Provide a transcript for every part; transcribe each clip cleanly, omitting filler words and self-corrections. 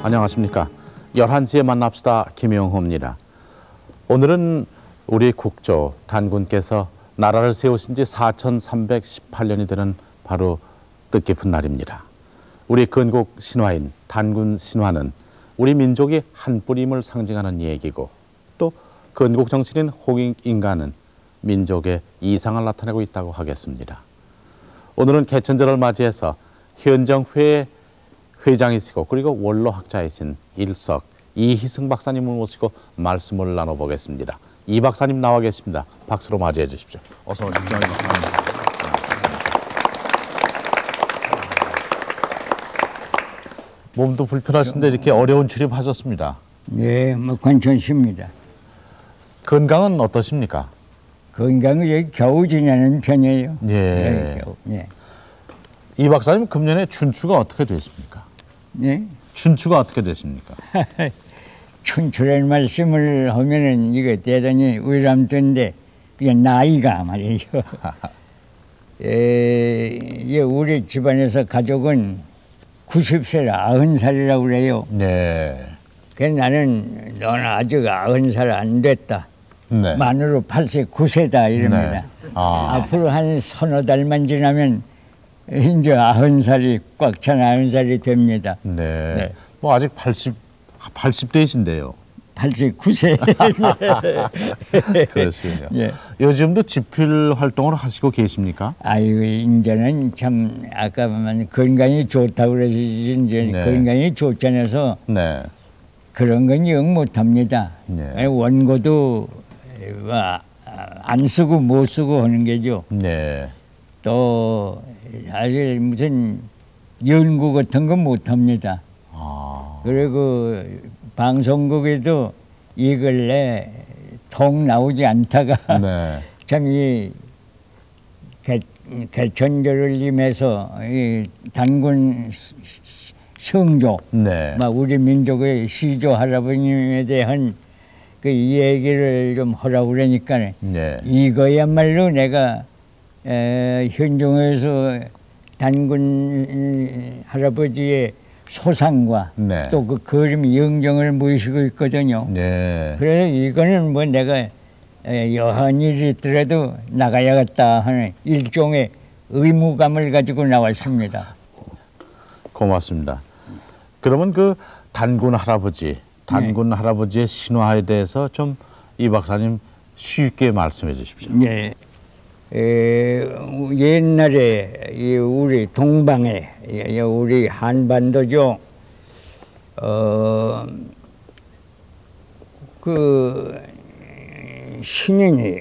안녕하십니까. 11시에 만납시다. 김영호입니다. 오늘은 우리 국조 단군께서 나라를 세우신 지 4318년이 되는 바로 뜻깊은 날입니다. 우리 건국 신화인 단군 신화는 우리 민족이 한 뿌림을 상징하는 얘기고, 또 건국 정신인 홍익인가는 민족의 이상을 나타내고 있다고 하겠습니다. 오늘은 개천절을 맞이해서 현정회의 회장이시고 그리고 원로학자이신 일석 이희승 박사님을 모시고 말씀을 나눠보겠습니다. 이 박사님 나와 계십니다. 박수로 맞이해 주십시오. 어서 오십시오. 몸도 불편하신데 이렇게 어려운 출입하셨습니다. 네, 뭐 괜찮습니다. 건강은 어떠십니까? 건강은 겨우 지내는 편이에요. 예. 네, 겨우. 예. 이 박사님 금년에 춘추가 어떻게 됐습니까? 예? 춘추가 어떻게 됐습니까? 춘추라는 말씀을 하면은 이거 대단히 의람던데 그게 나이가 말이죠. 우리 집안에서 가족은 90세라 90살이라고 그래요. 네. 그래서 나는 너는 아직 90살 안 됐다. 네. 만으로 89세다 이럽니다. 네. 앞으로 한 서너 달만 지나면 이제 90살이 꽉 찬 90살이 됩니다. 네. 네. 뭐 아직 80대이신데요. 89세. 그렇군요. 예. 요즘도 집필 활동을 하시고 계십니까? 아유, 이제는 참 아까만 건강이 좋다고 그래서 이제 네. 건강이 좋잖아서 네. 그런 건 영 못합니다. 네. 원고도 안 쓰고 못 쓰고 하는 게죠. 네. 또 사실 무슨 연구 같은 건 못합니다. 그리고 방송국에도 이 근래 통 나오지 않다가 네. 참 이 개천절을 임해서 이 단군 성조, 네. 막 우리 민족의 시조 할아버님에 대한 그 얘기를 좀 하라고 그러니까 네. 이거야말로 내가 현종에서 단군 할아버지의 소상과 네. 또 그 그림 영정을 모시고 있거든요. 네. 그래서 이거는 뭐 내가 여한 일이 있더라도 나가야겠다 하는 일종의 의무감을 가지고 나왔습니다. 고맙습니다. 그러면 그 단군 할아버지의 신화에 대해서 좀 이 박사님 쉽게 말씀해 주십시오. 네. 옛날에 우리 동방에 우리 한반도죠. 그 신인이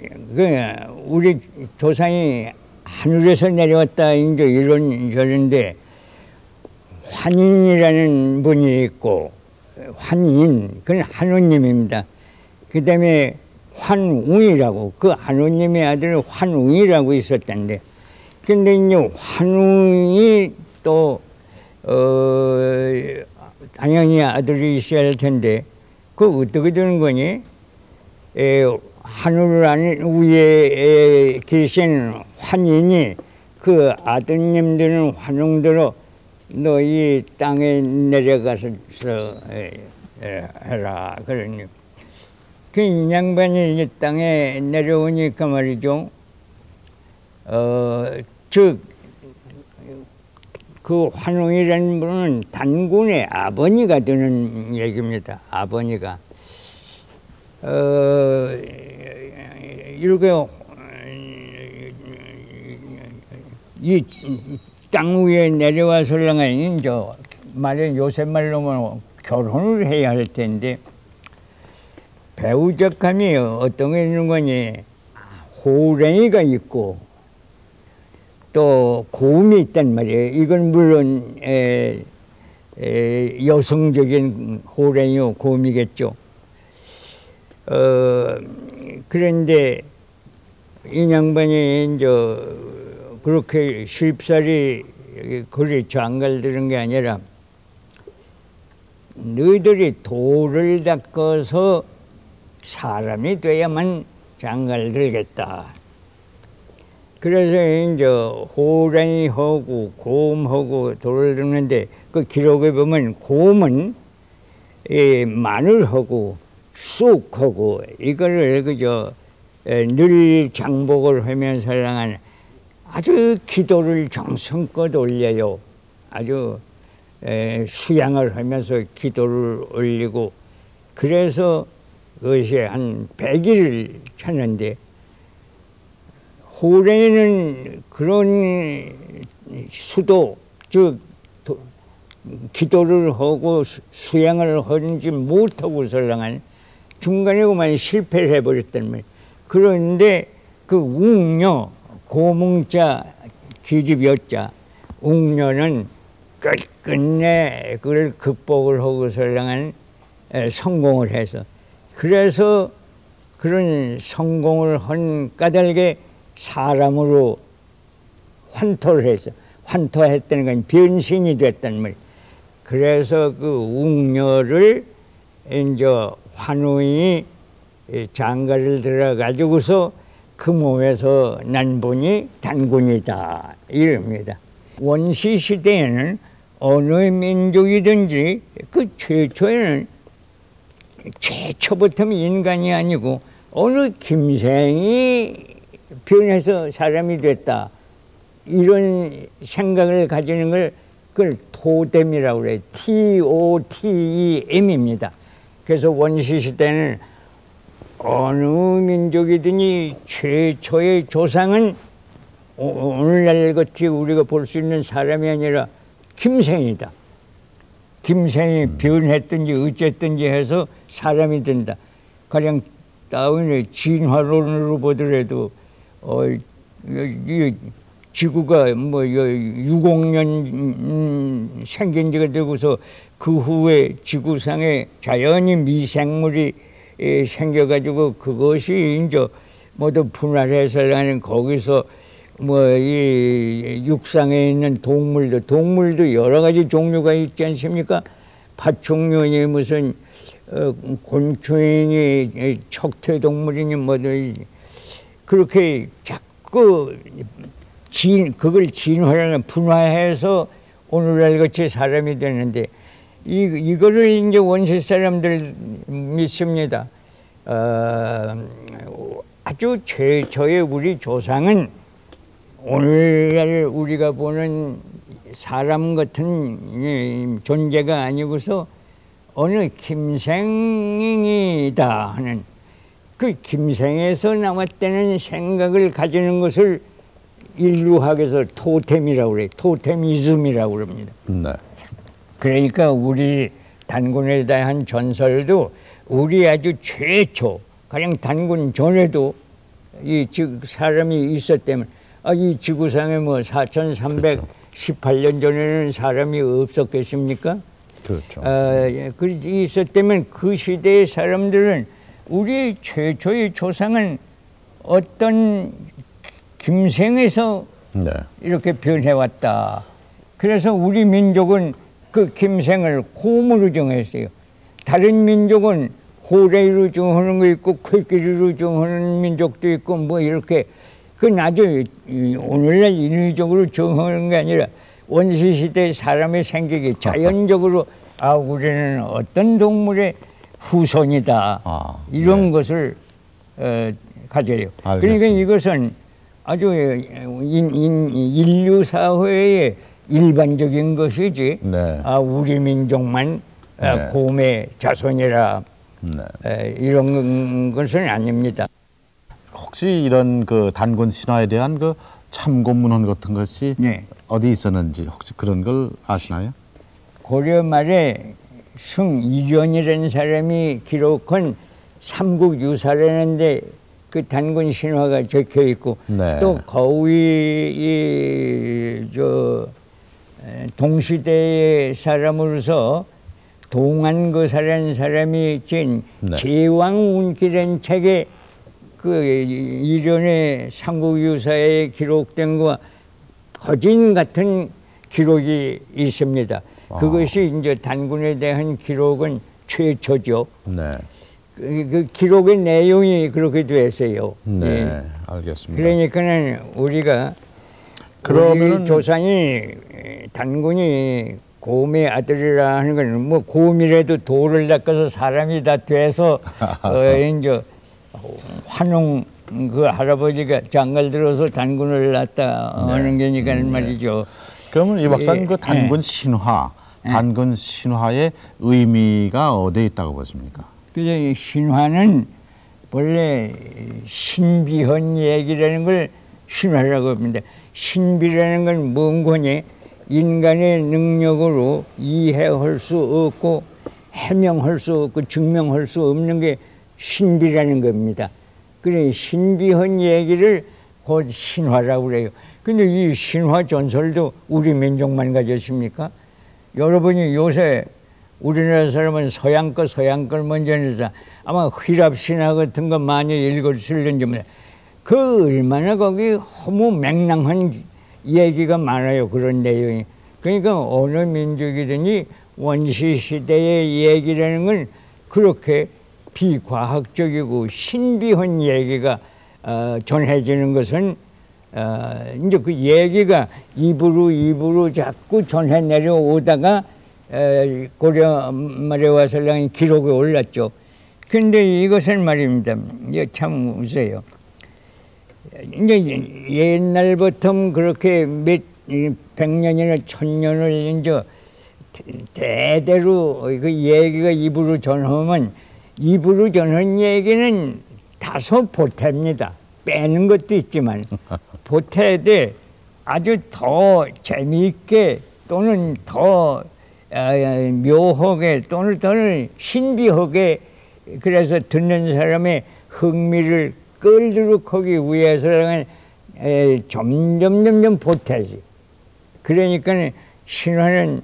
우리 조상이 하늘에서 내려왔다 이제 이런 저런데 환인이라는 분이 있고 환인 그건 하느님입니다. 그다음에 환웅이라고 그 하느님의 아들 환웅이라고 있었던데 근데 이제 환웅이 또 당연히 아들이 있어야 할 텐데 그 어떻게 되는 거니? 하늘 위에 계신 환인이 그 아드님들은 환웅들로 너 이 땅에 내려가서 해라 그러니 그 인양반이 이 땅에 내려오니까 말이죠. 즉 그 환웅이라는 분은 단군의 아버지가 되는 얘기입니다. 아버지가 이렇게 이 땅 위에 내려와서는 이제 말에 요새 말로는 결혼을 해야 할 텐데 배우적함이 어떤 게 있는 거니 호랭이가 있고 또 고음이 있단 말이에요. 이건 물론 여성적인 호랭이요 고음이겠죠. 그런데 이 양반이 이제 그렇게 쉽사리 그리 장가들은 게 아니라 너희들이 돌을 닦아서 사람이 돼야만 장가를 들겠다. 그래서 이제 호랑이하고 곰하고 돌을 닦는데 그 기록에 보면 곰은 마늘하고 쑥하고 이거를 그저 늘 장복을 하면서 아주 기도를 정성껏 올려요. 아주 수양을 하면서 기도를 올리고 그래서 그것이 한 100일을 쳤는데 호래는 그런 수도 즉 기도를 하고 수양을 하는지 못하고 설랑한 중간에 그만 실패를 해버렸단 말이에요. 그런데 그 웅녀 고뭉자 기집여자 웅녀는 끝끝내 그걸 극복을 하고 설랑한 성공을 해서 그래서 그런 성공을 한 까닭에 사람으로 환토를 해서 환토했다는 건 변신이 됐단 말이에요. 그래서 그 웅녀를 이제 환우이 장가를 들어가지고서 그 몸에서 난 분이 단군이다 이럽니다. 원시 시대에는 어느 민족이든지 그 최초에는 최초부터 인간이 아니고 어느 김생이 변해서 사람이 됐다 이런 생각을 가지는 걸 그걸 토템이라고 그래요. TOTEM입니다. 그래서 원시 시대는 어느 민족이든지 최초의 조상은 오늘날 같이 우리가 볼 수 있는 사람이 아니라 김생이다. 김생이 변했든지 어쨌든지 해서 사람이 된다. 가령 다윈의 진화론으로 보더라도 이 지구가 뭐 6억 년 생긴 지가 되고서 그 후에 지구상에 자연히 미생물이 생겨가지고 그것이 이제 모두 분할해서 하는 거기서 뭐 이 육상에 있는 동물도 여러 가지 종류가 있지 않습니까? 파충류니 무슨 곤충이니 척퇴동물이니 뭐든 그렇게 자꾸 그걸 진화하는 분화해서 오늘날 같이 사람이 되는데 이거를 이제 원시 사람들 믿습니다. 아주 최초의 우리 조상은 오늘날 우리가 보는 사람 같은 존재가 아니고서 어느 김생이다 하는 그 김생에서 나왔다는 생각을 가지는 것을 인류학에서 토템이라고 그래요. 토테미즘이라고 그럽니다. 네. 그러니까 우리 단군에 대한 전설도 우리 아주 최초 가령 단군 전에도 이 사람이 있었다면 이 지구상에 뭐 4318년 전에는 사람이 없었겠습니까? 그렇죠. 있었다면 그 시대의 사람들은 우리 최초의 조상은 어떤 김생에서 네. 이렇게 변해왔다. 그래서 우리 민족은 그 김생을 곰으로 정했어요. 다른 민족은 호레이로 정하는 거 있고 코끼리로 정하는 민족도 있고 뭐 이렇게 그 나중에 오늘날 인위적으로 정하는 게 아니라 원시시대 사람의 생각이 자연적으로 우리는 어떤 동물의 후손이다 이런 것을 가져요. 알겠습니다. 그러니까 이것은 아주 인류 사회의 일반적인 것이지 네. 우리 민족만 네. 곰의 자손이라 이런 것은 아닙니다. 혹시 이런 그 단군 신화에 대한 그 참고문헌 같은 것이 네. 어디 있었는지 혹시 그런 걸 아시나요? 고려 말에 승이련이라는 사람이 기록한 삼국유사라는데 그 단군 신화가 적혀 있고 네. 또 거의 동시대의 사람으로서 동안거사라는 사람이 진 네. 제왕운기라는 책에 그 이련의 삼국유사에 기록된 것과 거진 같은 기록이 있습니다. 그것이 이제 단군에 대한 기록은 최초죠. 네. 그 기록의 내용이 그렇게 됐어요. 네, 예. 알겠습니다. 그러니까는 우리가 그러면은 우리 조상이 단군이 곰의 아들이라 하는 건 뭐 곰이라도 돌을 닦아서 사람이 다 돼서 이제 환웅 그 할아버지가 장갈 들어서 단군을 낳았다 하는 게니까 말이죠. 그러면 이 박사님 그 단군 신화, 단군 신화의 의미가 어디에 있다고 보십니까? 그래서 신화는 원래 신비한 얘기라는 걸 신화라고 합니다. 신비라는 건 뭔 거니? 인간의 능력으로 이해할 수 없고 해명할 수 없고 증명할 수 없는 게 신비라는 겁니다. 그래 신비한 얘기를 곧 신화라고 그래요. 근데 이 신화 전설도 우리 민족만 가졌습니까? 여러분이 요새 우리나라 사람은 서양 걸 먼저 해서 아마 휘랍신화 같은 거 많이 읽었을는지 몰라요. 그 얼마나 거기 허무 맹랑한 얘기가 많아요. 그런 내용이. 그러니까 어느 민족이든지 원시시대의 얘기라는 건 그렇게 비과학적이고 신비한 얘기가 전해지는 것은 이제 그 얘기가 입으로 자꾸 전해 내려오다가 고려 말에 와설랑이 기록에 올랐죠. 근데 이것은 말입니다. 이게 참 우세요. 이제 옛날부터 그렇게 몇 백년이나 천년을 이제 대대로 그 얘기가 입으로 전하면 입으로 전한 얘기는 다소 보탭니다. 빼는 것도 있지만 보태되 아주 더 재미있게 또는 더 묘하게 또는 신비하게 그래서 듣는 사람의 흥미를 끌도록 하기 위해서는 점점 보태지. 그러니까 신화는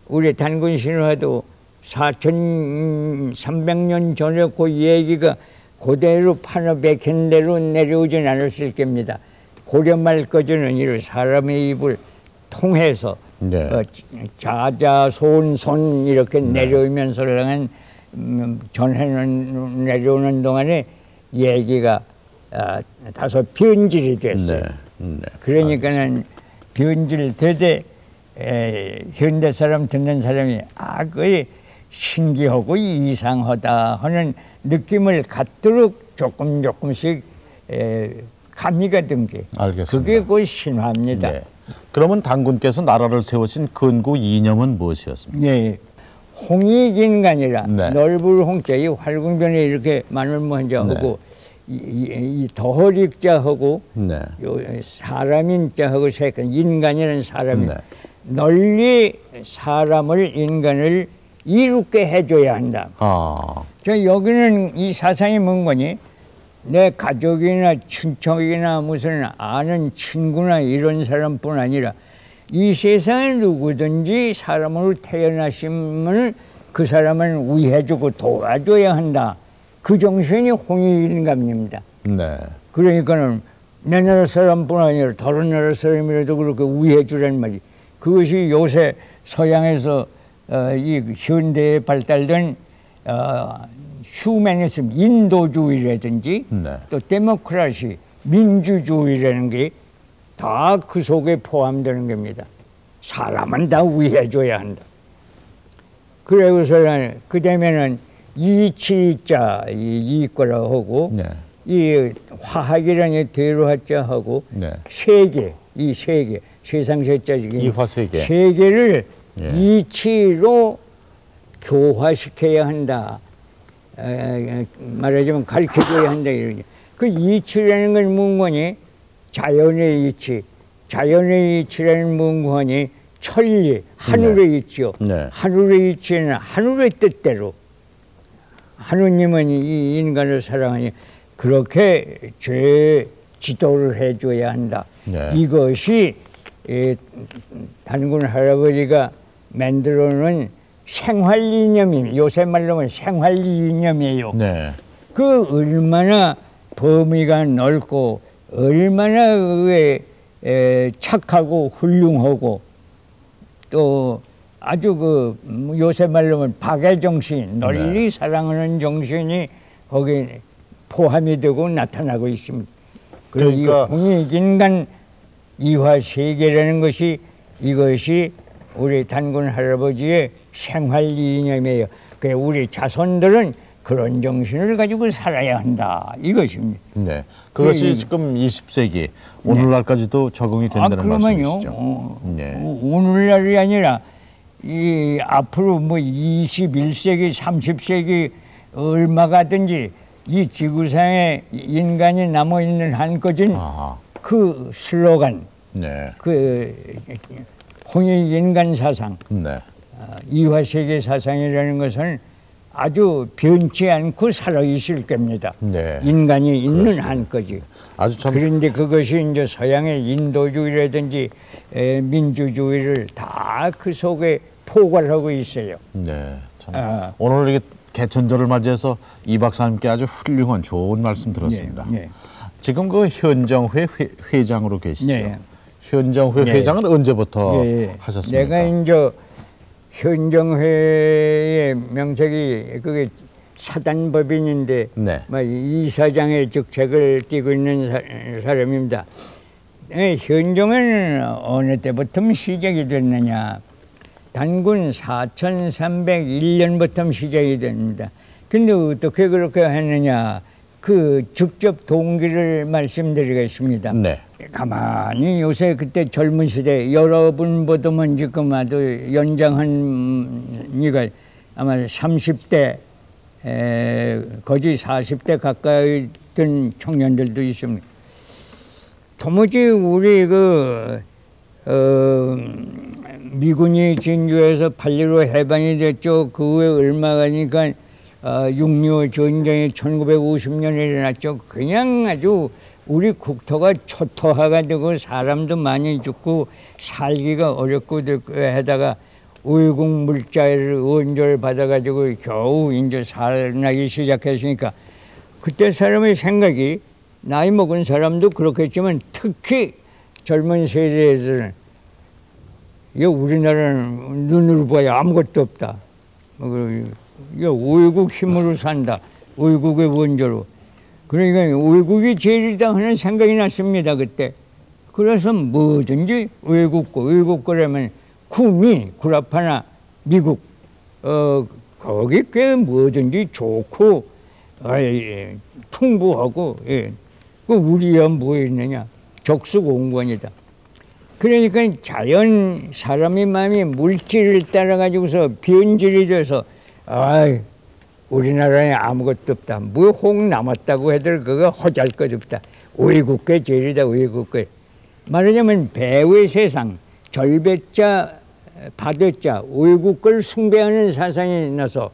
우리 단군 신화도 4,300년 전에 그 얘기가 그대로 판어백힌 대로 내려오진 않았을 겁니다. 고려 말까지는 이 사람의 입을 통해서 자자손손 이렇게 내려오면서 전해는 내려오는 동안에 얘기가 다소 변질이 됐어요. 그러니까는 변질되되 현대 사람 듣는 사람이 그게 신기하고 이상하다 하는 느낌을 갖도록 조금씩 가미가 든 게 그게 그 신화입니다. 네. 그러면 단군께서 나라를 세우신 근구 이념은 무엇이었습니까? 네. 홍익인간이라 넓을 홍자 이 활궁변에 이렇게 만을 먼저 하고 이 더허릭자하고 사람인자하고 색깔 인간이라는 사람이 널리 사람을 인간을 이롭게 해줘야 한다. 저 여기는 이 사상이 뭔 거니? 내 가족이나 친척이나 무슨 아는 친구나 이런 사람뿐 아니라 이 세상에 누구든지 사람으로 태어나시면 그 사람을 위해주고 도와줘야 한다. 그 정신이 홍익인간입니다. 그러니까는 내 나라 사람뿐 아니라 다른 나라 사람이라도 그렇게 위해주라는 말이. 그것이 요새 서양에서 이 현대에 발달된 휴머니즘, 인도주의라든지 또 데모크라시, 민주주의라는 게 다 그 속에 포함되는 겁니다. 사람은 다 위해줘야 한다. 그래서는 그 다음에는 이치자 이거라 하고 이 화학이라는 대로화자 하고 세계 이 세계 세상 세자지기 이화세계 세계를 이치로 교화시켜야 한다. 말하자면 가르쳐줘야 한다 이러니 그 이치라는 건 뭔거니? 자연의 이치, 자연의 이치라는 뭔거니? 천리, 하늘의 이치요. 하늘의 이치는 하늘의 뜻대로 하느님은 이 인간을 사랑하니 그렇게 죄 지도를 해줘야 한다. 이것이 단군 할아버지가 만들어놓은 생활이념이 요새 말로는 생활이념이에요. 그 얼마나 범위가 넓고 얼마나 착하고 훌륭하고 또 아주 그 요새 말로는 박의 정신, 널리 사랑하는 정신이 거기 포함이 되고 나타나고 있습니다. 그리고 이 홍익인간 이화세계라는 것이 이것이 우리 단군 할아버지의 생활 이념이에요. 그 우리 자손들은 그런 정신을 가지고 살아야 한다 이것입니다. 네, 그것이 지금 20세기 오늘날까지도 적응이 된다는 말씀이시죠? 네. 오늘날이 아니라 이 앞으로 뭐 21세기, 30세기 얼마 가든지 이 지구상에 인간이 남아 있는 한까지는 그 슬로건, 네. 그 홍익 인간 사상, 네. 이화세계 사상이라는 것은 아주 변치 않고 살아있을 겁니다. 네. 인간이 있는 그렇습니다. 한까지. 아주 참 그런데 그것이 이제 서양의 인도주의라든지 민주주의를 다 그 속에 포괄하고 있어요. 네. 참. 오늘 이게 개천절을 맞이해서 이 박사님께 아주 훌륭한 좋은 말씀 들었습니다. 네, 네. 지금 그 현정회 회장으로 계시죠? 네. 현정회 네. 회장은 언제부터 네. 하셨습니까? 내가 이제 현정회의 명색이 그게 사단법인인데 네. 이사장의 직책을 띠고 있는 사람입니다. 현정회는 어느 때부터 시작이 됐느냐? 단군 4301년부터 시작이 됩니다. 근데 어떻게 그렇게 했느냐? 그 직접 동기를 말씀드리겠습니다. 네. 가만히 요새 그때 젊은 시대 여러분보다는 지금 아주 연장한 이가 아마 30대 거의 40대 가까이 된 청년들도 있습니다. 도무지 우리 미군이 진주에서 8.15 해방이 됐죠. 그 후에 얼마 가니까 6.25 전쟁이 1950년에 일어났죠. 그냥 아주 우리 국토가 초토화가 되고 사람도 많이 죽고 살기가 어렵고 해다가 외국 물자를 원조를 받아가지고 겨우 이제 살나기 시작했으니까 그때 사람의 생각이 나이 먹은 사람도 그렇겠지만 특히 젊은 세대에서는 이거 우리나라는 눈으로 봐야 아무것도 없다. 이거 외국 힘으로 산다. 외국의 원조로. 그러니까 외국이 제일이다 하는 생각이 났습니다. 그때. 그래서 뭐든지 외국 거라면 구미, 구라파나 미국 거기 꽤 뭐든지 좋고 풍부하고 그 우리야 뭐 있느냐. 적수공권이다. 그러니까 자연 사람의 마음이 물질을 따라 가지고서 변질이 돼서 우리나라에 아무것도 없다. 뭐 혹 남았다고 해도 그거 허잘것없다. 외국계 제일이다. 외국계. 말하자면 배의 세상, 절배자, 받을자, 외국 걸 숭배하는 사상이 나서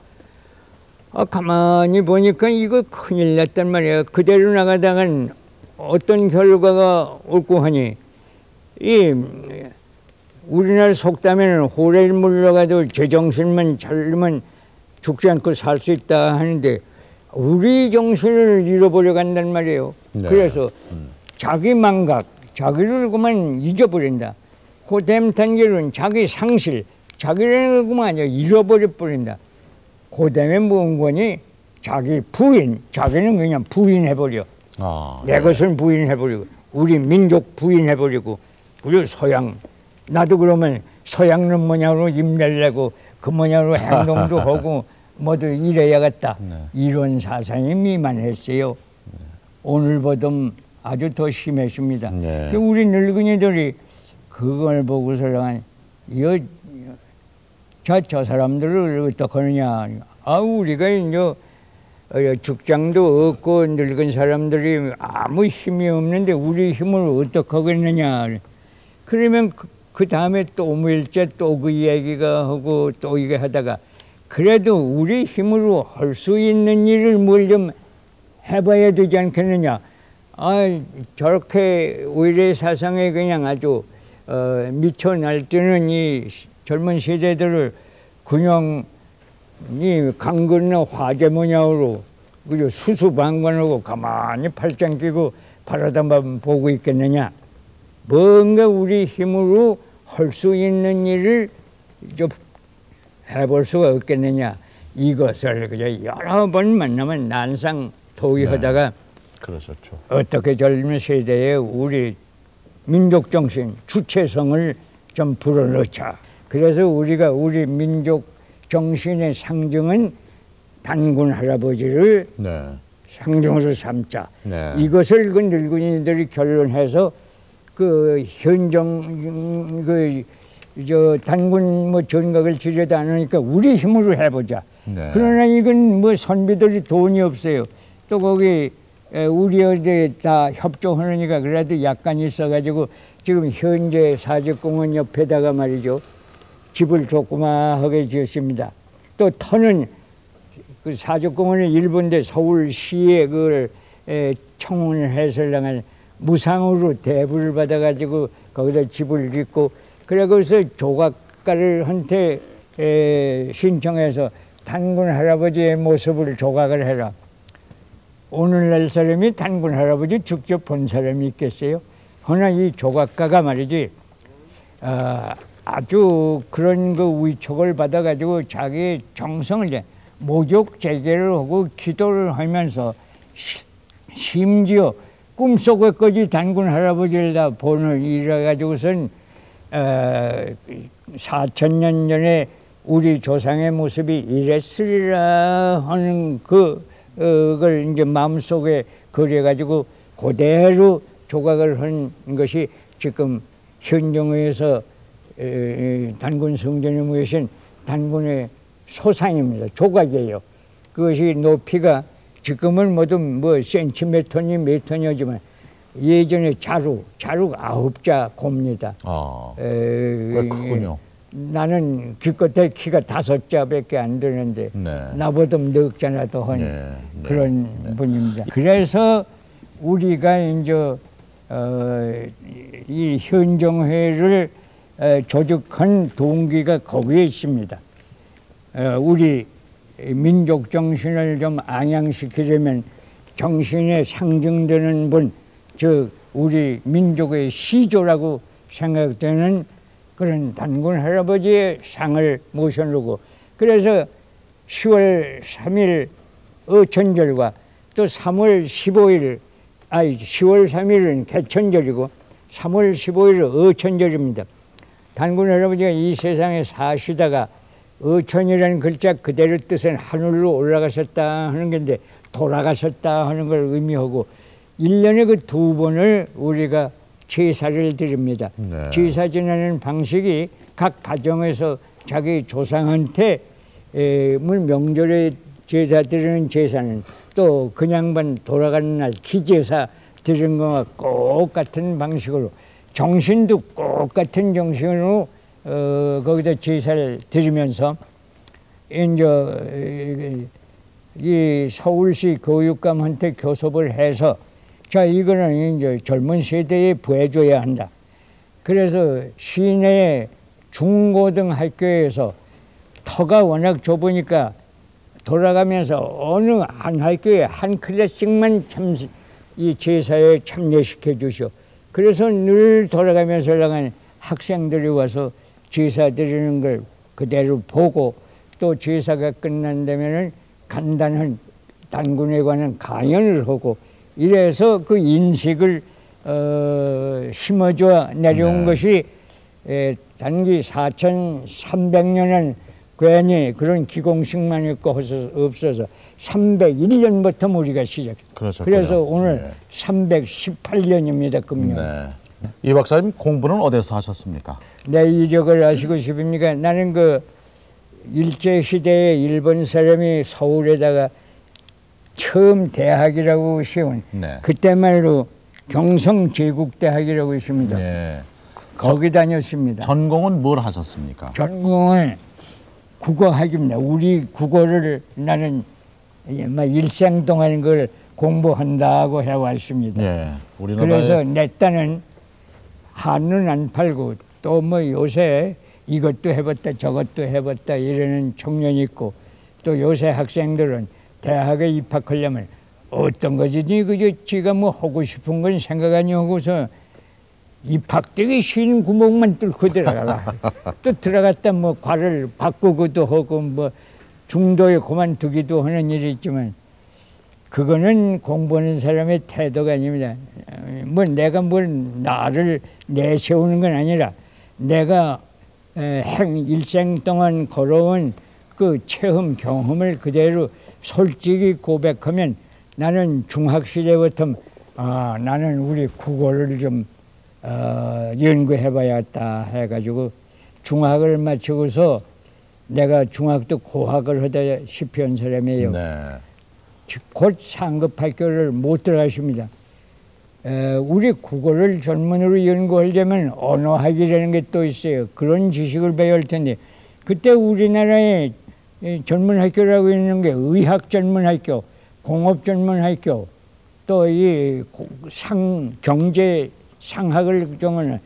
가만히 보니까 이거 큰일 났단 말이야. 그대로 나가다간 어떤 결과가 올고 하니 우리나라 속담에는 호래를 물러가도 제정신만 차리면 죽지 않고 살 수 있다 하는데 우리 정신을 잃어버려 간단 말이에요. 네. 그래서 자기 망각, 자기를 그만 잊어버린다. 그 다음 단계로는 자기 상실, 자기를 그만 잃어버려 버린다. 그 다음에 무언가니 자기 부인, 자기는 그냥 부인해버려. 내 것을 부인해버리고 우리 민족 부인해버리고 우리 서양, 나도 그러면 서양은 뭐냐로 임내려고 그 뭐냐로 행동도 하고 모두 이래야겠다. 이런 사상이 미만했어요. 오늘보다 아주 더 심했습니다. 우리 늙은이들이 그걸 보고서는 저 사람들을 어떻게 하느냐. 우리가 이제 죽장도 없고 늙은 사람들이 아무 힘이 없는데 우리 힘을 어떻게 하겠느냐. 그러면 그 다음에 또 일째 또 그 얘기가 하고 또 이게 하다가 그래도 우리 힘으로 할 수 있는 일을 뭘 좀 해봐야 되지 않겠느냐. 저렇게 의례 사상에 그냥 아주 미쳐 날뛰는 이 젊은 세대들을 그냥 이 강건의 화재 모양으로 그저 수수방관하고 가만히 팔짱 끼고 바라다만 보고 있겠느냐. 뭔가 우리 힘으로 할 수 있는 일을 좀 해볼 수가 없겠느냐. 이것을 그저 여러 번 만나면 난상토의하다가 그러셨죠. 어떻게 젊은 세대에 우리 민족정신, 주체성을 좀 불어넣자. 그래서 우리가 우리 민족 정신의 상징은 단군 할아버지를 네. 상징으로 삼자. 네. 이것을 그 늙은이들이 결론해서 그 현정 저 단군 뭐 전각을 치르지 않으니까 우리 힘으로 해보자. 네. 그러나 이건 뭐 선비들이 돈이 없어요. 또 거기 우리 어디 다 협조하느니까 그래도 약간 있어가지고 지금 현재 사직공원 옆에다가 말이죠 집을 조그마하게 지었습니다. 또 터는 그 사직공원이 일본대 서울시에 그걸 청원을 해서 무상으로 대부를 받아가지고 거기다 집을 짓고 그래 그래서 조각가를한테 신청해서 단군 할아버지의 모습을 조각을 해라. 오늘날 사람이 단군 할아버지 직접 본 사람이 있겠어요? 그러나 이 조각가가 말이지 아주 그런 그 위촉을 받아가지고 자기 정성을 목욕 재개를 하고 기도를 하면서 심지어 꿈속에까지 단군 할아버지를 다 보는 이래 가지고선 4,000년 전에 우리 조상의 모습이 이랬으리라 하는 그걸 이제 마음속에 그려가지고 그대로 조각을 한 것이 지금 현정에서 단군 성전에 모이신 단군의 소상입니다. 조각이에요. 그것이 높이가 지금은 모두 뭐 센티미터니 미터니지만 예전에 자루 9자 곱니다. 꽤 크군요. 나는 기껏해 키가 5자밖에 안 되는데 네. 나보다 넉 자나 더 한 그런 분입니다. 그래서 우리가 이제 이 현정회를 조직한 동기가 거기에 있습니다. 우리 민족 정신을 좀 안양시키려면 정신에 상징되는 분, 즉 우리 민족의 시조라고 생각되는 그런 단군 할아버지의 상을 모셔놓고 그래서 10월 3일 어천절과 또 3월 15일 10월 3일은 개천절이고 3월 15일은 어천절입니다. 단군 할아버지가 이 세상에 사시다가 어천이라는 글자 그대로 뜻은 하늘로 올라가셨다 하는 건데 돌아가셨다 하는 걸 의미하고 1년에 그 2번을 우리가 제사를 드립니다. 네. 제사 지내는 방식이 각 가정에서 자기 조상한테 명절에 제사 드리는 제사는 또 그냥만 돌아가는 날 기제사 드리는 거와 똑같은 방식으로 정신도 똑같은 정신으로 거기다 제사를 드리면서 이제 이 서울시 교육감한테 교섭을 해서 자 이거는 이제 젊은 세대에 보여줘야 한다. 그래서 시내 중고등학교에서 터가 워낙 좁으니까 돌아가면서 어느 한 학교에 한 클래식만 이 제사에 참여시켜 주시오. 그래서 늘 돌아가면서 나간 학생들이 와서 제사 드리는 걸 그대로 보고 또 제사가 끝난다면은 간단한 단군에 관한 강연을 하고 이래서 그 인식을 심어줘 내려온 것이 단기 4,300년은 괜히 그런 기공식만 있고 없어서 301년부터 우리가 시작했어요. 그러셨군요. 그래서 오늘 318년입니다. 금년. 네. 이 박사님 공부는 어디서 하셨습니까? 내 이력을 아시고 싶습니까? 나는 그 일제시대에 일본 사람이 서울에다가 처음 대학이라고 세운 그때 말로 경성제국대학이라고 있습니다. 네. 거기 다녔습니다. 전공은 뭘 하셨습니까? 전공은 국어학입니다. 우리 국어를 나는 일생 동안 그걸 공부한다고 해왔습니다. 네. 그래서 내 딴은 한은 안 팔고 또 뭐 요새 이것도 해봤다 저것도 해봤다 이러는 청년이 있고 또 요새 학생들은 대학에 입학하려면 어떤 거지 그저 지가 뭐 하고 싶은 건 생각 아니 하고서 입학되기 쉬운 구멍만 뚫고 들어가라. 또 들어갔다 뭐 과를 바꾸기도 하고 뭐 중도에 그만두기도 하는 일이 있지만 그거는 공부하는 사람의 태도가 아닙니다. 뭐 내가 뭘 나를 내세우는 건 아니라 내가 일생 동안 걸어온 그 체험 경험을 그대로 솔직히 고백하면 나는 중학시대부터 나는 우리 국어를 좀 연구해봐야겠다 해가지고 중학을 마치고서 내가 중학도 고학을 하다시피 한 사람이에요. 네. 곧 상급학교를 못 들어가십니다. 우리 국어를 전문으로 연구하려면 언어학이라는 게 또 있어요. 그런 지식을 배워야 할 텐데 그때 우리나라에 전문학교라고 있는 게 의학전문학교, 공업전문학교, 또 이 경제 상학을 전문하는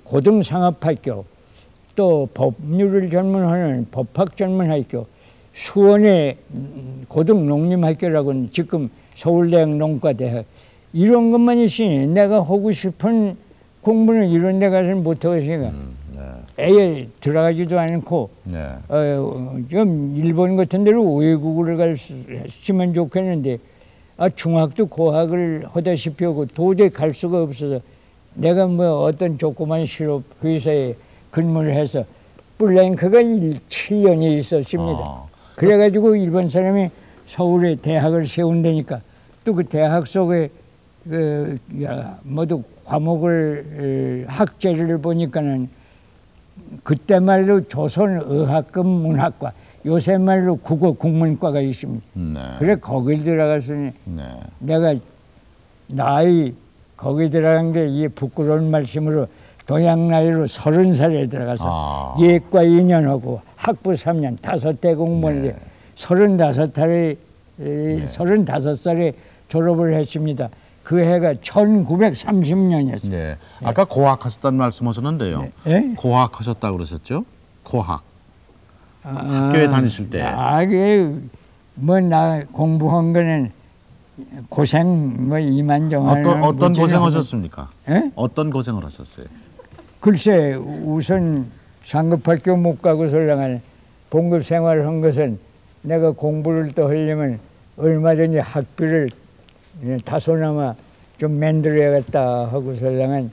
고등상업학교, 또 법률을 전문하는 법학전문학교, 수원의 고등농림학교라고는 지금 서울대학 농과대학 이런 것만 있으니 내가 하고 싶은 공부는 이런 데 가서는 못하고 있으니까 애에 들어가지도 않고 좀 일본 같은 데로 외국을 갔으면 좋겠는데 중학도 고학을 하다시피 하고 도저히 갈 수가 없어서 내가 뭐 어떤 조그만 실업 회사에 근무를 해서 블랭크가 7년이 있었습니다. 그래가지고 일본 사람이 서울에 대학을 세운다니까 또 그 대학 속에 모두 과목을 학제를 보니까는 그때 말로 조선의학급 문학과 요새 말로 국어 국문과가 있습니다. 그래 거기 들어갔으니 내가 나이 거기 들어간 게 이 부끄러운 말씀으로 동양 나이로 30살에 들어가서 예과 2년하고 학부 3년 5대 공무원인데 35살에 졸업을 했습니다. 그 해가 1930년이었어요. 네. 아까 고학하셨다는 말씀하셨는데요. 네? 고학하셨다고 그러셨죠? 고학. 학교에 다니실 때. 나 공부한 거는 고생 이만저만. 어떤 고생하셨습니까? 네? 어떤 고생을 하셨어요? 글쎄 우선 상급학교 못 가고 설랑한 봉급 생활을 한 것은 내가 공부를 또 하려면 얼마든지 학비를 다소나마 좀 만들어야겠다 하고 설랑한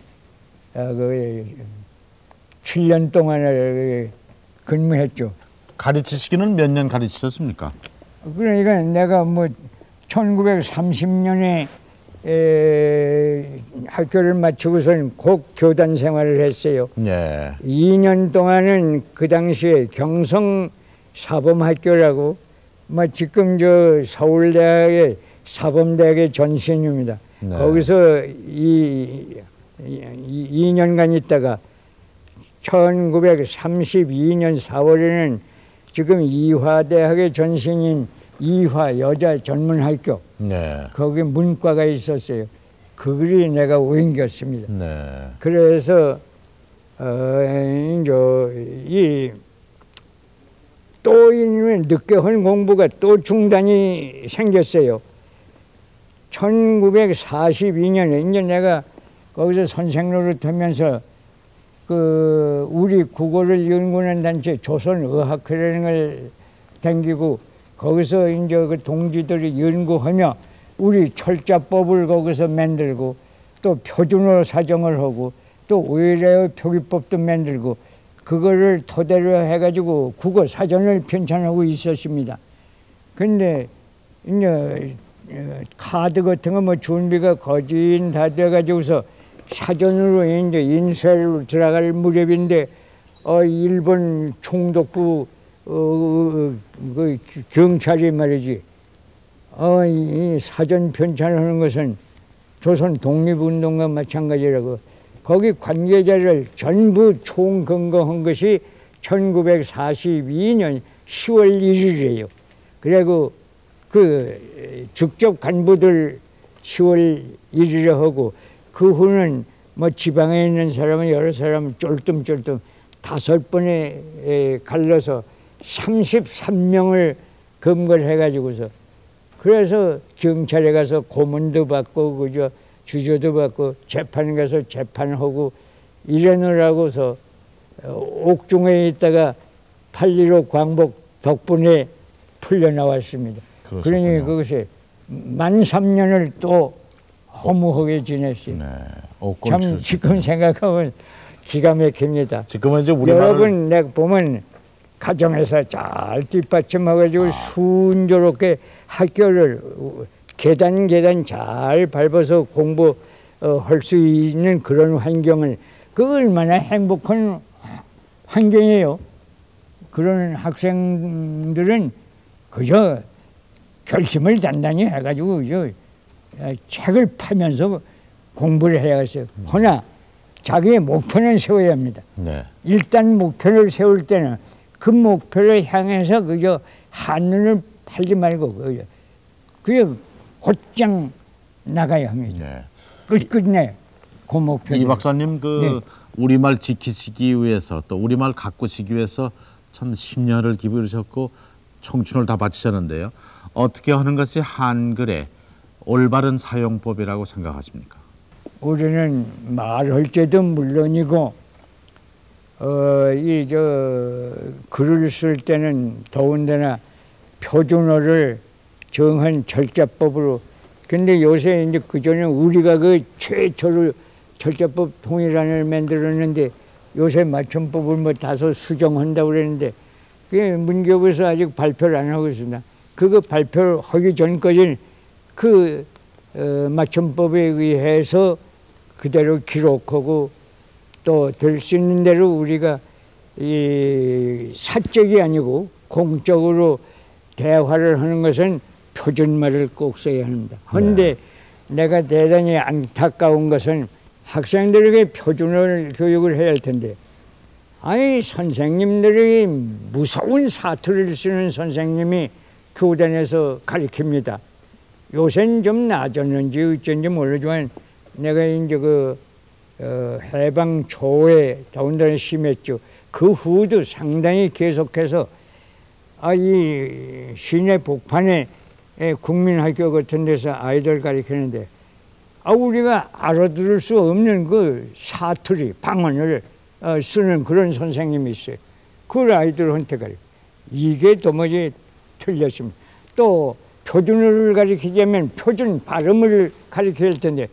7년 동안을 근무했죠. 가르치시기는 몇 년 가르치셨습니까? 그러니까 내가 1930년에 학교를 마치고선 곧 교단 생활을 했어요. 2년 동안은 그 당시에 경성 사범학교라고 지금 저 서울대학의 사범대학의 전신입니다. 거기서 2년간 있다가 1932년 4월에는 지금 이화대학의 전신인 이화 여자 전문학교 거기 문과가 있었어요. 그걸이 내가 옮겼습니다. 그래서 또 늦게 한 공부가 또 중단이 생겼어요. 1942년에 이제 내가 거기서 선생 노릇하면서 우리 국어를 연구하는 단체 조선의학회라는 걸 다니고 거기서 이제 그 동지들이 연구하며 우리 철자법을 거기서 만들고 또 표준어 사정을 하고 또 외래어 표기법도 만들고 그거를 토대로 해가지고 국어 사전을 편찬하고 있었습니다. 근데 이제 카드 같은 거 준비가 거진 다 돼가지고서 사전으로 이제 인쇄로 들어갈 무렵인데 일본 총독부 그 경찰이 말이지 이 사전 편찬하는 것은 조선 독립운동과 마찬가지라고 거기 관계자를 전부 총검거한 것이 1942년 10월 1일이에요. 그리고 그 직접 간부들 10월 1일에 하고 그 후는 지방에 있는 사람은 여러 사람 쫄뚱쫄뚱 5번에 갈라서 33명을 검거를 해가지고서 그래서 경찰에 가서 고문도 받고 그저 주저도 받고 재판 가서 재판하고 이러느라고서 옥중에 있다가 8.15 광복 덕분에 풀려나왔습니다. 그러니 그것이 13년을 또 허무하게 지냈어요. 참 지금 생각하면 기가 막힙니다. 지금은 이제 우리말을 여러분 내가 보면 가정에서 잘 뒷받침해가지고 순조롭게 학교를 계단 잘 밟아서 공부할 수 있는 그런 환경을 그 얼마나 행복한 환경이에요. 그런 학생들은 그저 결심을 단단히 해가지고 책을 파면서 공부를 해야겠어요. 허나 자기의 목표는 세워야 합니다. 네. 일단 목표를 세울 때는 그 목표를 향해서 그저 한눈을 팔지 말고 그저 곧장 나가야 합니다. 네. 끝끝내 그 목표. 이 박사님 그 네. 우리말 지키시기 위해서 또 우리말 가꾸시기 위해서 참 10년을 기울이셨고 청춘을 다 바치셨는데요. 어떻게 하는 것이 한글의 올바른 사용법이라고 생각하십니까? 우리는 말할 때도 물론이고 글을 쓸 때는 더군다나 표준어를 정한 절자법으로. 근데 요새 이제 그전에 우리가 그 최초로 절자법 통일안을 만들었는데 요새 맞춤법을 뭐 다소 수정한다고 그랬는데 그게 문교부에서 아직 발표를 안 하고 있습니다. 그거 발표하기 전까지는 그 맞춤법에 의해서 그대로 기록하고 또 될 수 있는 대로 우리가 이 사적이 아니고 공적으로 대화를 하는 것은 표준말을 꼭 써야 합니다. 그런데 내가 대단히 안타까운 것은 학생들에게 표준어 교육을 해야 할 텐데 아니 선생님들이 무서운 사투리를 쓰는 선생님이 교단에서 가르칩니다. 요새는 좀 나아졌는지 어쩐지 모르지만 내가 이제 해방 초에 더군다나 심했죠. 그 후도 상당히 계속해서 이 시내 복판에 국민학교 같은 데서 아이들 가르치는데 우리가 알아들을 수 없는 그 사투리, 방언을 쓰는 그런 선생님이 있어요. 그걸 아이들한테 가르쳐. 이게 도무지 틀렸습니다. 또 표준어를 가르치자면 표준 발음을 가르쳐야 할 텐데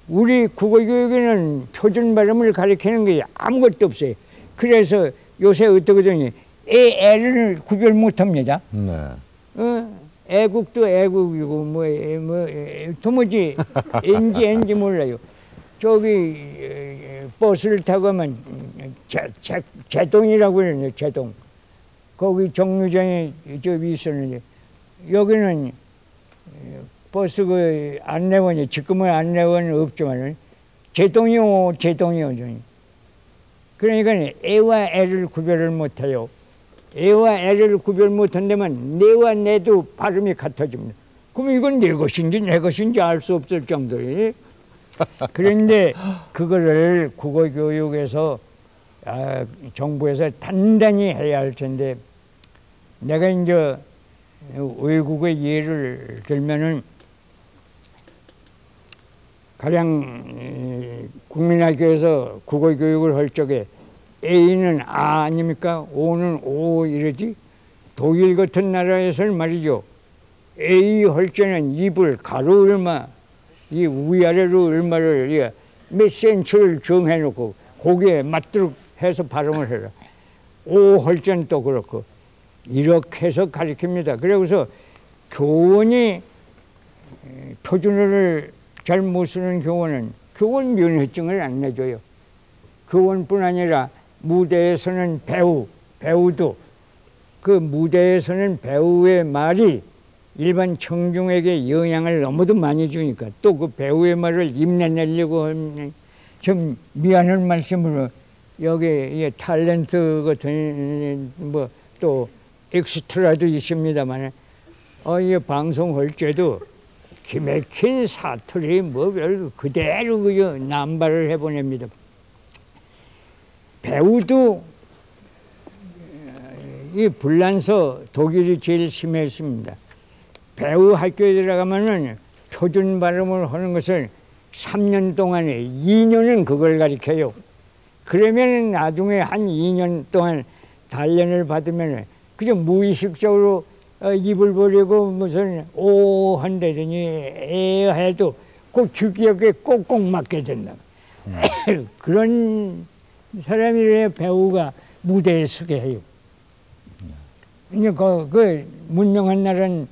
우리 국어교육에는 표준 발음을 가르치는 게 아무것도 없어요. 그래서 요새 어떻거든요. 애를 구별 못합니다. 네. 애국도 애국이고 도무지 N지 몰라요. 저기 버스를 타고 가면 제동이라고 그러네요. 제동. 거기 정류장에 있었는데 여기는 버스 그 안내원이 지금은 안내원 없지만은 제동이요. 그러니까 애와 애를 구별을 못해요. 애와 애를 구별 못한다면 내와 내도 발음이 같아집니다. 그럼 이건 내 것인지 내 것인지 알 수 없을 정도예요. 그런데 그거를 국어교육에서 정부에서 단단히 해야 할 텐데 내가 이제 외국의 예를 들면은 가령 국민학교에서 국어교육을 할 적에 A는 아 아닙니까? O는 오 이러지? 독일 같은 나라에서는 말이죠. A 할 때는 입을 가로 얼마, 이 위아래로 얼마를 몇 센치를 정해놓고 거기에 맞도록 해서 발음을 해라. 오 할 때는 또 그렇고 이렇게 해서 가르칩니다. 그래서 교원이 표준어를 잘 못 쓰는 교원은 교원 면허증을 안 내줘요. 교원뿐 아니라 무대에서는 배우도 그 무대에서는 배우의 말이 일반 청중에게 영향을 너무도 많이 주니까 또 그 배우의 말을 입내내려고 하면 좀 미안한 말씀으로 여기 탤런트 같은 뭐 또 엑스트라도 있습니다만 이 방송할 때도 기맥힌 사투리 별 그대로 그저 남발을 해보냅니다. 배우도 이 불란서 독일이 제일 심했습니다. 배우 학교에 들어가면은 표준 발음을 하는 것을 3년 동안에 2년은 그걸 가르쳐요. 그러면 나중에 한 2년 동안 단련을 받으면 그저 무의식적으로 입을 벌리고 무슨 오 한다더니 에 해도 꼭 귀 기억에 꼭꼭 맞게 된다. 그런 사람이 배우가 무대에 서게 해요. 이제 그 문명한 날은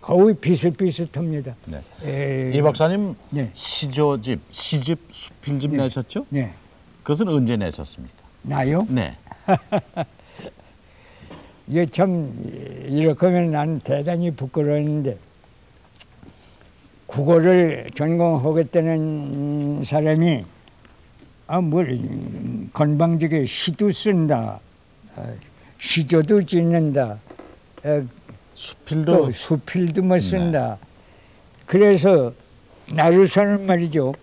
거의 비슷비슷합니다. 네. 이 박사님 네. 시집 수필집 내셨죠? 네. 그것은 언제 내셨습니까? 나요? 네. 이게 참 이렇게 하면 난 대단히 부끄러웠는데 국어를 전공하겠다는 사람이 뭘 건방지게 시도 쓴다, 시조도 짓는다, 또 수필도 못 쓴다. 네. 그래서 나루사는 말이죠.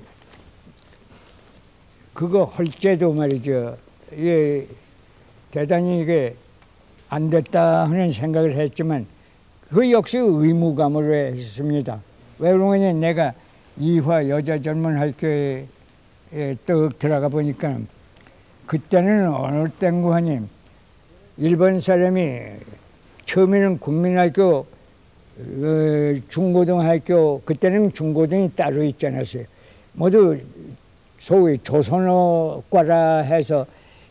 그거 할 때도 말이죠. 이게 대단히 이게 안 됐다 하는 생각을 했지만 그 역시 의무감으로 했습니다. 왜 그러냐면 내가 이화 여자전문학교에 떡 들어가 보니까 그때는 어느 땐고 하니 일본 사람이 처음에는 국민학교, 중고등학교, 그때는 중고등이 따로 있지 않았어요. 모두 소위 조선어과라 해서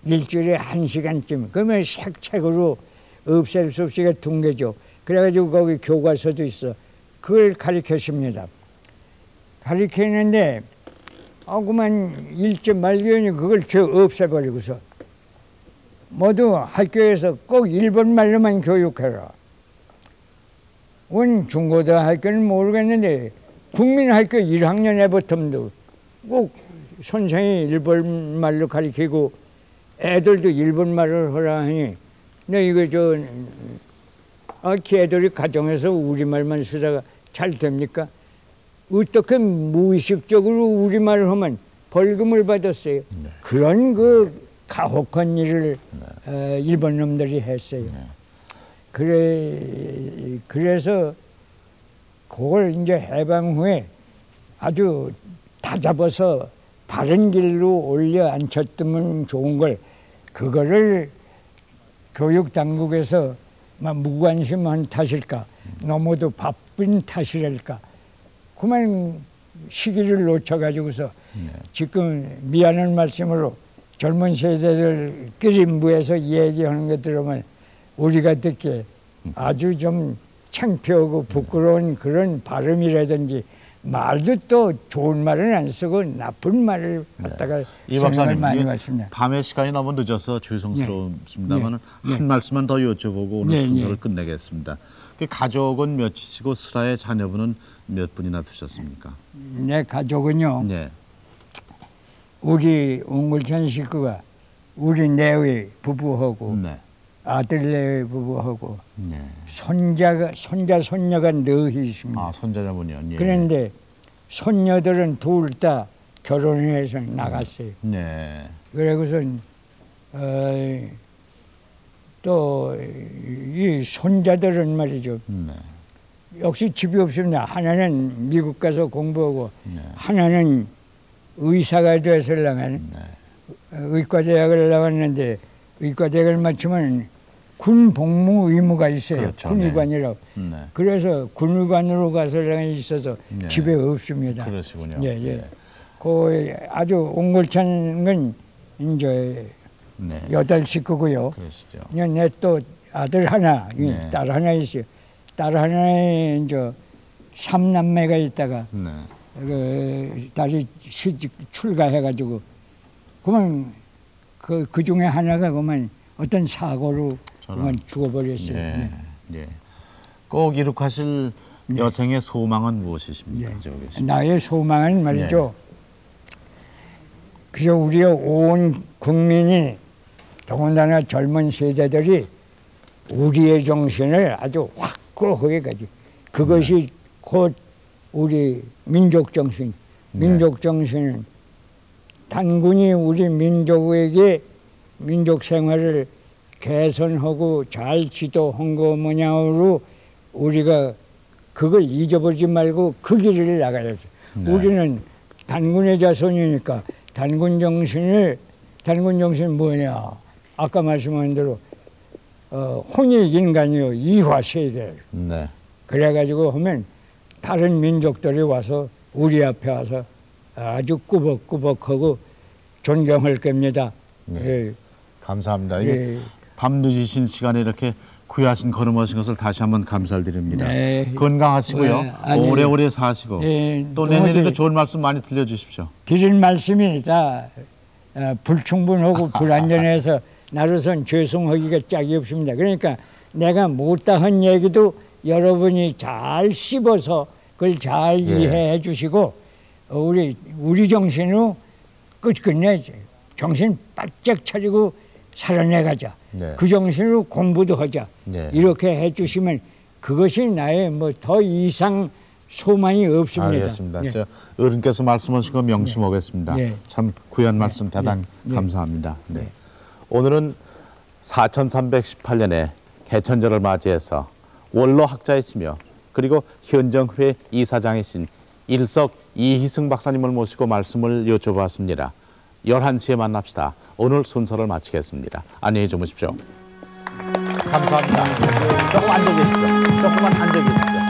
일주일에 1시간쯤, 그러면 책으로 없앨 수 없이 둔 게죠. 그래가지고 거기 교과서도 있어. 그걸 가르쳤습니다. 가르쳤는데, 그만 일제 말기에 그걸 없애버리고서 모두 학교에서 꼭 일본말로만 교육해라. 원 중고등학교는 모르겠는데 국민학교 1학년 애부터도 꼭 선생이 일본말로 가르치고 애들도 일본말을 하라 하니 내 이거 걔들이 가정에서 우리말만 쓰다가 잘 됩니까? 어떻게 무의식적으로 우리말을 하면 벌금을 받았어요. 네. 그런 그 가혹한 일을 네. 일본 놈들이 했어요. 네. 그래서 그걸 이제 해방 후에 아주 다잡아서 바른 길로 올려 앉혔으면 좋은 걸 그거를 교육 당국에서 무관심한 탓일까, 너무도 바쁜 탓이랄까. 그만 시기를 놓쳐가지고서 지금 미안한 말씀으로 젊은 세대들끼리 모여서 얘기하는 것 들으면 우리가 듣기에 아주 좀 창피하고 부끄러운 그런 발음이라든지 말도 또 좋은 말은 안 쓰고 나쁜 말을 갖다가 이 박사님 많이 왔습니다. 밤에 시간이 너무 늦어서 죄송스럽습니다만 한 말씀만 더 여쭤보고 오늘 순서를 끝내겠습니다. 그 가족은 몇이시고 슬하의 자녀분은 몇 분이나 두셨습니까? 내 가족은요. 네. 우리 옹골천 식구가 우리 내외 부부하고 네. 아들 내외 부부하고 네. 손자 손녀가 너희 있습니다. 아, 손자분이요. 예. 그런데 손녀들은 둘 다 결혼해서 나갔어요. 네. 그래고서 또 이 손자들은 말이죠. 네. 역시 집이 없습니다. 하나는 미국 가서 공부하고 네. 하나는 의사가 되었을랑은 의과대학을 나왔는데 의과대학을 마치면 군 복무 의무가 있어요. 그렇죠. 군의관이라고. 네. 그래서 군의관으로 가서랑이 있어서 네. 집에 없습니다. 그러시군요. 예, 예. 네. 그 아주 옹골찬은 이제 네. 8식구고요. 그러시죠. 내 또 아들 하나, 네. 딸 하나 있어요. 딸 하나에 이제 3남매가 있다가 네. 그 딸이 시집 출가해가지고 그만 그 중에 하나가 그만 어떤 사고로 그만 죽어버렸어요. 네. 네. 꼭 이룩하실 여생의 소망은 무엇이십니까? 네. 나의 소망은 말이죠. 그저 우리 온 국민이 더군다나 젊은 세대들이 우리의 정신을 아주 확고하게 가지고 그것이 곧 우리 민족 정신. 민족 정신은 단군이 우리 민족에게 민족 생활을 개선하고 잘 지도한 거 뭐냐로 우리가 그걸 잊어버리지 말고 그 길을 나가야죠. 네. 우리는 단군의 자손이니까 단군 정신이 뭐냐? 아까 말씀한 대로 혼익인간이요 이화세계. 네. 그래가지고 하면 다른 민족들이 와서 우리 앞에 와서 아주 꾸벅꾸벅하고 존경할 겁니다. 예. 감사합니다. 이게 예. 밤 늦으신 시간에 이렇게 귀하신 걸음하신 것을 다시 한번 감사를 드립니다. 네. 건강하시고요. 네, 아니, 오래오래 사시고 예, 또 내년에도 도저히 좋은 말씀 많이 들려주십시오. 드릴 말씀이 다 불충분하고 불완전해서 나로선 죄송하기가 짝이 없습니다. 그러니까 내가 못다 한 얘기도 여러분이 잘 씹어서 그걸 잘 이해해 주시고 우리 정신으로 끝끝내 정신 바짝 차리고 살아내가자. 네. 그 정신으로 공부도 하자. 네. 이렇게 해주시면 그것이 나의 뭐 더 이상 소망이 없습니다. 알겠습니다. 예. 저 어른께서 말씀하신 거 명심하겠습니다. 네. 참 귀한 말씀 대단히 감사합니다. 네. 오늘은 4318년에 개천절을 맞이해서 원로 학자이시며 그리고 현정회 이사장이신 일석 이희승 박사님을 모시고 말씀을 여쭤봤습니다. 11시에 만납시다. 오늘 순서를 마치겠습니다. 안녕히 주무십시오. 감사합니다. 조금 앉아 계십시오. 조금만 앉아 계십시오.